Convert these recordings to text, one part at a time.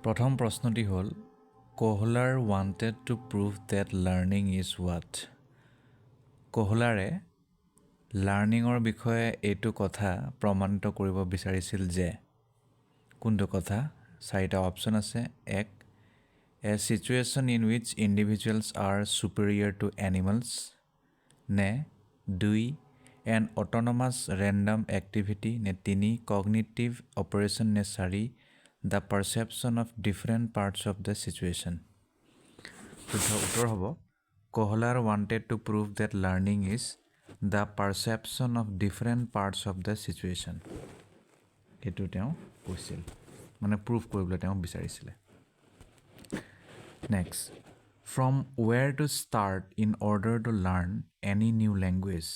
প্ৰথম প্ৰশ্নটি হ'ল কোহলাৰ wanted to prove that learning is what? কোহলাৰে লাৰ্ণিঙৰ বিষয়ে এইটো কথা প্ৰমাণিত কৰিব বিচাৰিছিল যে কোনটো কথা চাৰিটা অপচন আছে এক a situation in which individuals are superior to animals নে দুই an autonomous random activity নে তিনি cognitive operation নে চাৰি the perception of different parts of the situation শুদ্ধ উত্তৰ হ'ব কোহলাৰ wanted to prove that learning is the perception of different parts of the situation এটো তেওঁ কৈছিল মানে প্ৰুফ কৰিবলৈ তেওঁ বিচাৰিছিল next from where to start in order to learn any new language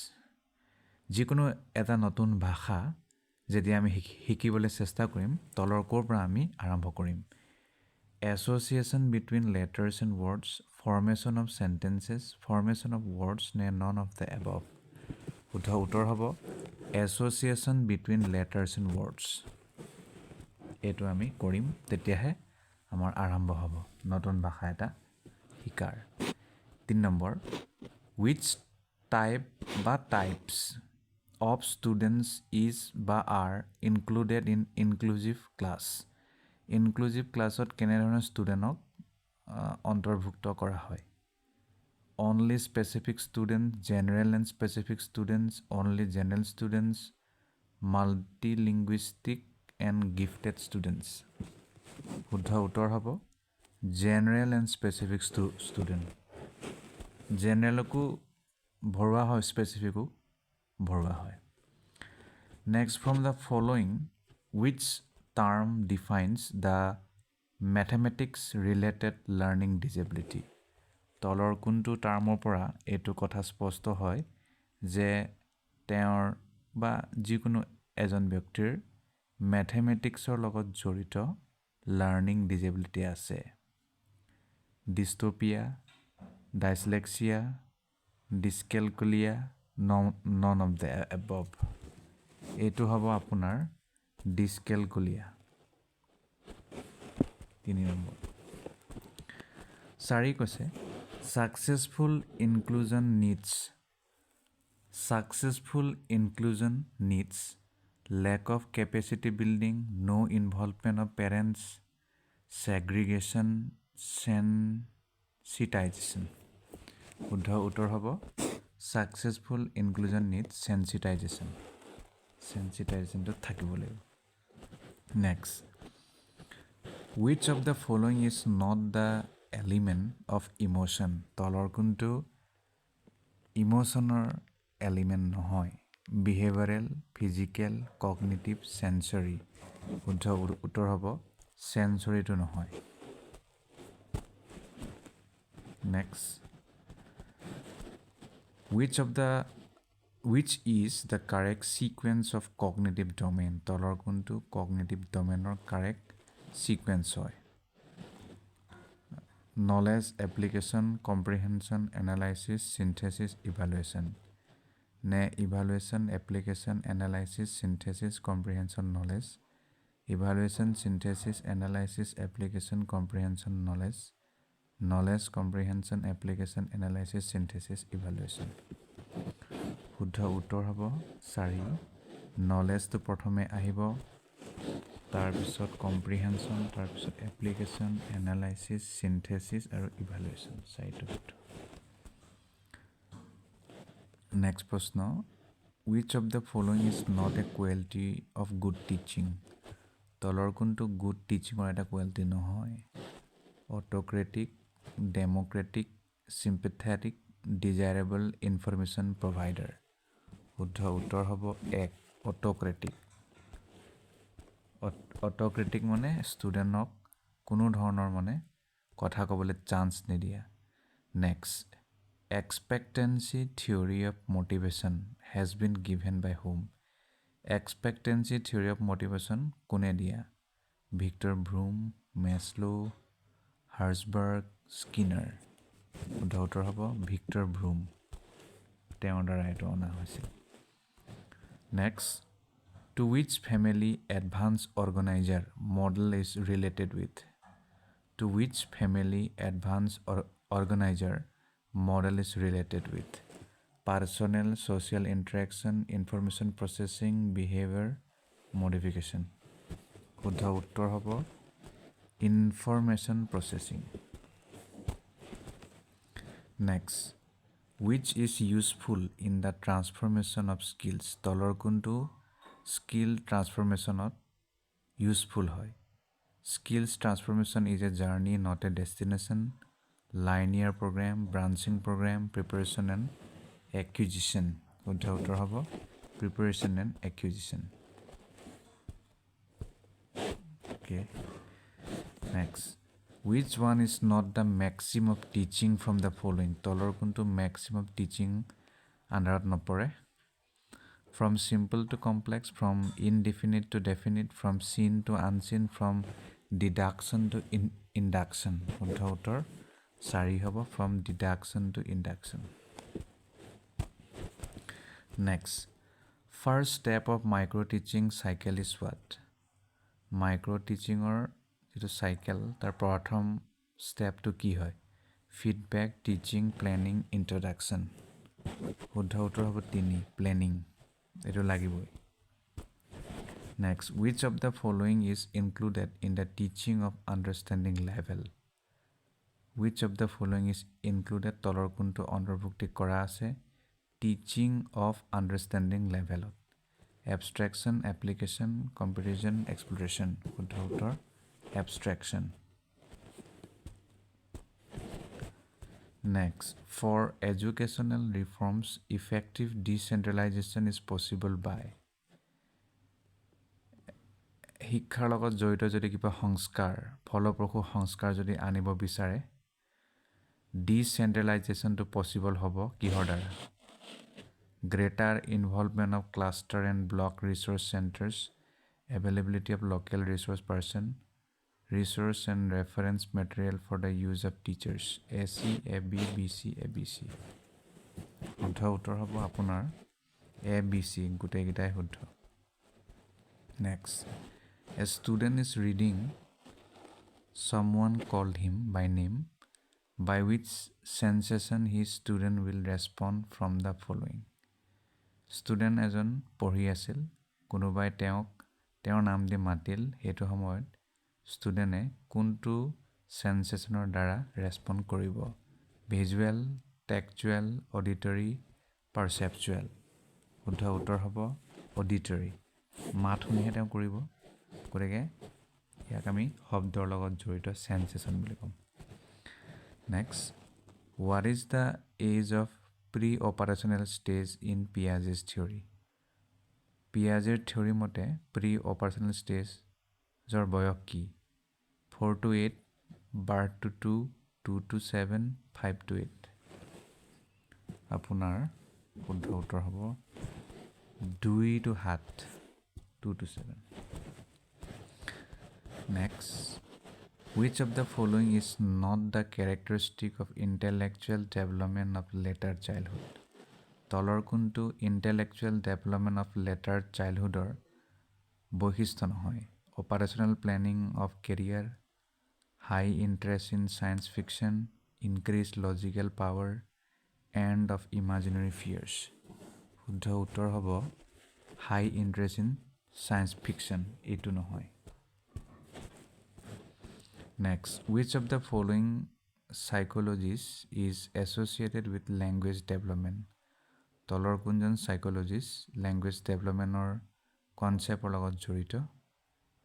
যিকোনো এটা নতুন ভাষা যদি আমি শিকিবলৈ চেষ্টা কৰিম তলৰ কোৰ পৰা আমি আৰম্ভ কৰিম association between letters and words formation of sentences formation of words নে none of the above শুদ্ধ উত্তৰ হ'ব association between letters and words এটো আমি কৰিম তেতিয়াহে আমাৰ আৰম্ভ হ'ব নতুন ভাষা এটা শিকাৰ 3 নম্বৰ which type বা types of students is বা are included in inclusive class inclusive classত কেনে ধৰণৰ ষ্টুডেণ্টক অন্তৰ্ভুক্ত কৰা হয় only specific students general and specific students only general students multilinguistic and gifted students শুদ্ধ উত্তৰ হ'ব general and specific student generalকো ভৰোৱা হয় specificকো ভৰোৱা হয় next from the following which term defines the mathematics related learning disability তলৰ কোনটো টাৰ্মৰ পৰা এটো কথা স্পষ্ট হয় যে তেওঁৰ বা যিকোনো এজন ব্যক্তিৰ ম্যাথমেটিক্সৰ লগত জড়িত লাৰ্নিং ডিসেবিলিটি আছে dystopia dyslexia dyscalculia none of the above এটো হ'ব আপোনাৰ ডিসক্যালকুলিয়া 3 নম্বৰ 4 কৈছে successful inclusion needs lack of capacity building no involvement of parents segregation sensitization শুদ্ধ উত্তৰ হ'ব successful inclusion needs sensitization to থাকিব লাগিব next which of the following is not the element of emotion তলৰ কোনটো ইমোশনৰ element নহয় behavioral physical cognitive sensory শুদ্ধ উত্তৰ হ'ব sensory to নহয় next which is the correct sequence of cognitive domain তলৰ কোনটো cognitive domainৰ correct sequence হয় knowledge application comprehension analysis synthesis evaluation নে evaluation application analysis synthesis comprehension knowledge evaluation synthesis analysis application comprehension knowledge comprehension application analysis synthesis evaluation শুদ্ধ উত্তৰ হ'ব 4 knowledge তো প্ৰথমে আহিব তাৰ পিছত comprehension তাৰ পিছত application analysis synthesis আৰু evaluation চাইটো next প্ৰশ্ন which of the following is not a quality of good teaching তলৰ কোনটো good teaching ৰ এটা quality নহয় autocratic democratic sympathetic desirable information provider শুদ্ধ উত্তৰ হ'ব 1 autocratic মানে ষ্টুডেণ্টক কোনো ধৰণৰ মানে কথা ক'বলৈ চান্স নিদিয়া next expectancy theory of motivation has been given by whom expectancy theory of motivation কোনে দিয়া ভিক্টৰ ব্ৰুম মেছলো হাৰ্জবাৰ্গ স্কিনাৰ শুদ্ধ উত্তৰ হ'ব ভিক্টৰ ব্ৰুম তেওঁৰ দ্বাৰা এইটো অনা হৈছিল next to which family advanced organizer model is related with To which family advanced or organizer model is related with? Personal, social interaction, information processing, behavior, modification. শুদ্ধ উত্তৰ হ'ব information processing. Next, which is useful in the transformation of skills? তলৰ কোনটো skill transformationত useful হয়? Skills transformation is a journey, not a destination. Linear program, branching program, preparation and acquisition. শুদ্ধ উত্তৰ হ'ব preparation and acquisition. Okay. Next, which one is not the maxim of teaching from the following? তলৰ কোনটো maxim of teaching আন্ডাৰত নপৰে? From simple to complex, from indefinite to definite, from seen to unseen, from deduction to induction. শুদ্ধ উত্তৰ 4 হ'ব from deduction to induction. Next, first step of microteaching cycle is what? Microteaching or যেটো cycle তাৰ প্ৰথম step to কি হয়? Feedback, teaching, planning, introduction. শুদ্ধ উত্তৰ হ'ব 3 planning. এটো লাগিবই. Next, which of the following is included in the teaching of understanding level? Which of the following is included তলৰ কোনটো অন্তৰ্ভুক্তি কৰা আছে teaching of understanding level? Abstraction, application, comparison, exploration. শুদ্ধ উত্তৰ abstraction. Next, for educational reforms, effective decentralization is possible by শিক্ষাৰ লগত জড়িত যদি কিবা সংস্কাৰ ফলপ্ৰসূ সংস্কাৰ যদি আনিব বিচাৰে ডিচেন্ট্ৰেলাইজেশ্যনটো পসিবল হ'ব কিহৰ দ্বাৰা greater involvement of cluster and block resource centers, availability of local resource person, resource and reference material for the use of teachers. AC, AB, BC, ABC. শুদ্ধ উত্তৰ হ'ব আপোনাৰ ABC গোটেইকেইটাই শুদ্ধ. Next, a student is reading someone called him by name, by which sensation his student will respond from the following? Student এজন পঢ়ি আছিল কোনোবাই তেওঁৰ নাম দি মাতিল হেতু সময়ত ষ্টুডেন্টে কোনটো সেন্সেশনৰ দ্বাৰা ৰেসপন্ড কৰিব ভিজুৱেল টেক্সচুৱেল অডিটৰী পাৰসেপচুৱেল শুদ্ধ উত্তৰ হ'ব অডিটৰী মাত শুনিহে তেওঁ কৰিব গতিকে ইয়াক আমি শব্দৰ লগত জড়িত সেন্সেশন বুলি কম next what is the age of pre-operational stage in Piaget's theory? Piaget's theory মতে pre-operational stage জৰ বয়স কি 4 to 8 birth to 2 2 to 7 5 to 8 আপোনাৰ শুদ্ধ উত্তৰ হ'ব 2 to 7 2 to 7 next which of the following is not the characteristic of intellectual development of later childhood? তলৰ কোনটো intellectual development of later childhoodৰ বৈশিষ্ট্য নহয় operational planning of career, high interest in science fiction, increased logical power, end of imaginary fears. শুদ্ধ উত্তৰ হ'ব high interest in science fiction এইটো নহয় Next, which of the following psychologies is associated with language development? তলৰ কোনজন psychologist language developmentৰ conceptৰ লগত জড়িত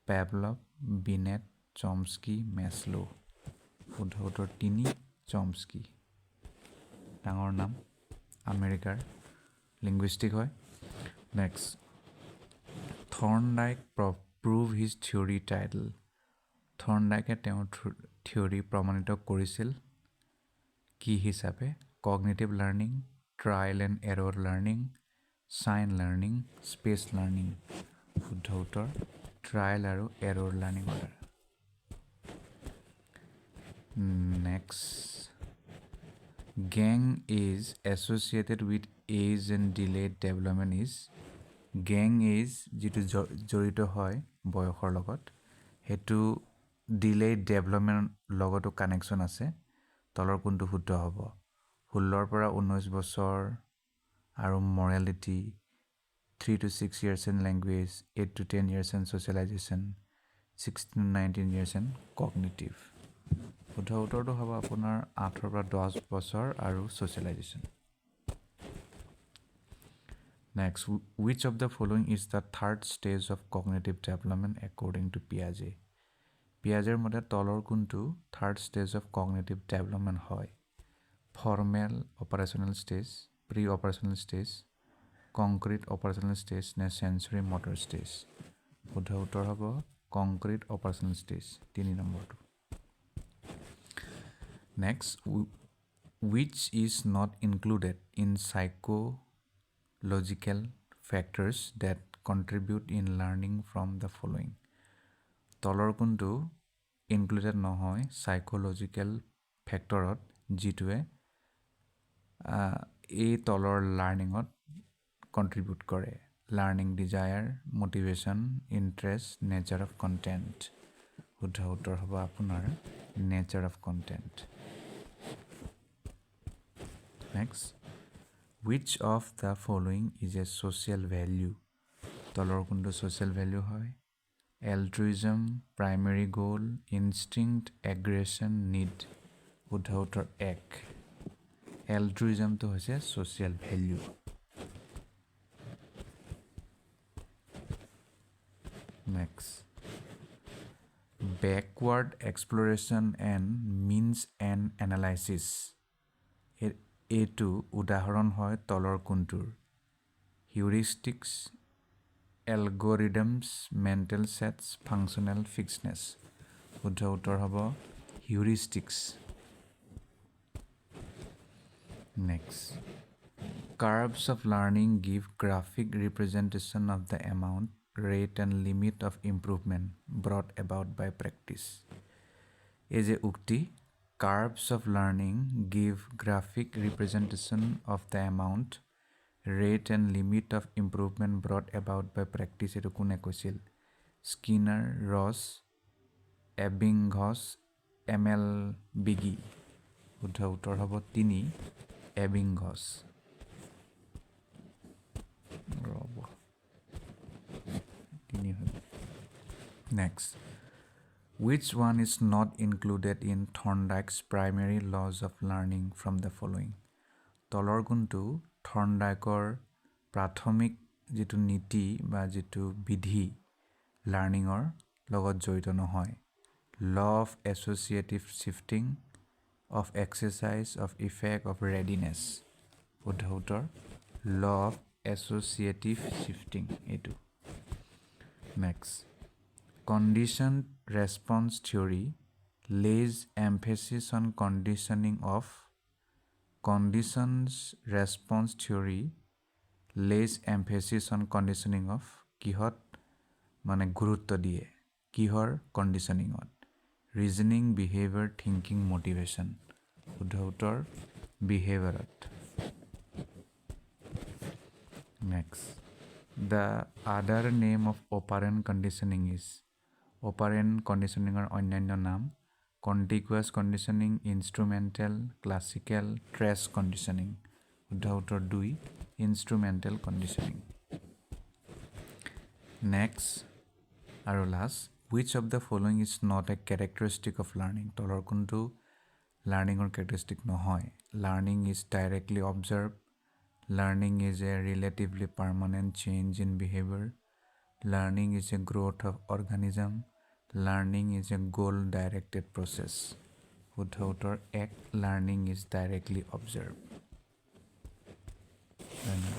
Pavlov, Binet, Chomsky, Maslow. শুদ্ধ উত্তৰ 3 Chomsky. ডাঙৰ নাম আমেৰিকাৰ linguistic হয়. Next, Thorndike prove his theory title. Thorndike তেওঁৰ theory প্ৰমাণিত কৰিছিল কি হিচাপে cognitive learning, trial and error learning, sign learning, space learning. শুদ্ধ উত্তৰ trial আৰু error learning order. Next, gang is associated with age and delayed development is gang age যেটো জড়িত হয় বয়সৰ লগত হেতু ডিলেইড ডেভেলপমেণ্ট লগতো কানেকশ্যন আছে তলৰ কোনটো শুদ্ধ হ'ব 16 পৰা 19 বছৰ আৰু morality 3 to 6 years in language 8 to 10 years in socialization 16 to 19 years in cognitive শুদ্ধ উত্তৰটো হ'ব আপোনাৰ 8 পৰা 10 বছৰ আৰু socialization Next, which of the following is the third stage of cognitive development according to Piaget? Piagetৰ মতে তলৰ কোনটো third stage of cognitive development হয়? Formal operational stage, pre-operational stage, concrete operational stage, নে sensory motor stage? শুদ্ধ উত্তৰ হ'ব concrete operational stage 3 নম্বৰটো Next, which is not included in psychological factors that contribute in learning from the following? তলৰ কোনটো included নহয় psychological factorত যিটোৱে এই তলৰ learningত contribute কৰে learning desire, motivation, interest, nature of content শুদ্ধ উত্তৰ হ'ব আপোনাৰ nature of content Next, which of the following is a social value? তলৰ কোনটো social value হয়? Altruism, primary goal, instinct, aggression, need. শুদ্ধ উত্তৰ 1. Altruism তো হৈছে social value. Next. Backward exploration and means and analysis. এইটো উদাহৰণ হয় তলৰ কোনটোৰ heuristics algorithms mental sets functional fitness শুদ্ধ উত্তৰ হ'ব heuristics next curves of learning give graphic representation of the amount rate and limit of improvement brought about by practice এই যে উক্তি Curves of learning give graphic representation of the amount, rate and limit of improvement brought about by practice. Etu kune koisil? Skinner, Ross, Ebbinghaus, M.L. Biggie. Uddha uttor hobo 3 Ebbinghaus. Robo. 3 hobo. Next. Which one is not included in Thorndike's primary laws of learning from the following? তলৰ কোনটো Thorndikeৰ প্ৰাথমিক যিটো নীতি বা যিটো বিধি লাৰ্ণিঙৰ লগত জড়িত নহয় law of associative shifting of exercise of effect of readiness শুদ্ধ উত্তৰ law of associative shifting এইটো next Conditioned response theory lays emphasis on conditioning of conditions response theory lays emphasis on conditioning of কিহত মানে গুৰুত্ব দিয়ে কিহৰ conditioningত reasoning behavior thinking motivation শুদ্ধ উত্তৰ behaviorত next the other name of operant conditioning is Operant conditioning or অন্যান্য নাম contiguous conditioning instrumental classical trace conditioning শুদ্ধ উত্তৰ 2 instrumental conditioning next আৰু last which of the following is not a characteristic of learning তলৰ কোনটো learning or characteristic নহয় learning is directly observed learning is a relatively permanent change in behavior Learning is a growth of organism. Learning is a goal-directed process. শুদ্ধ উত্তৰ 1 Learning is directly observed. ধন্যবাদ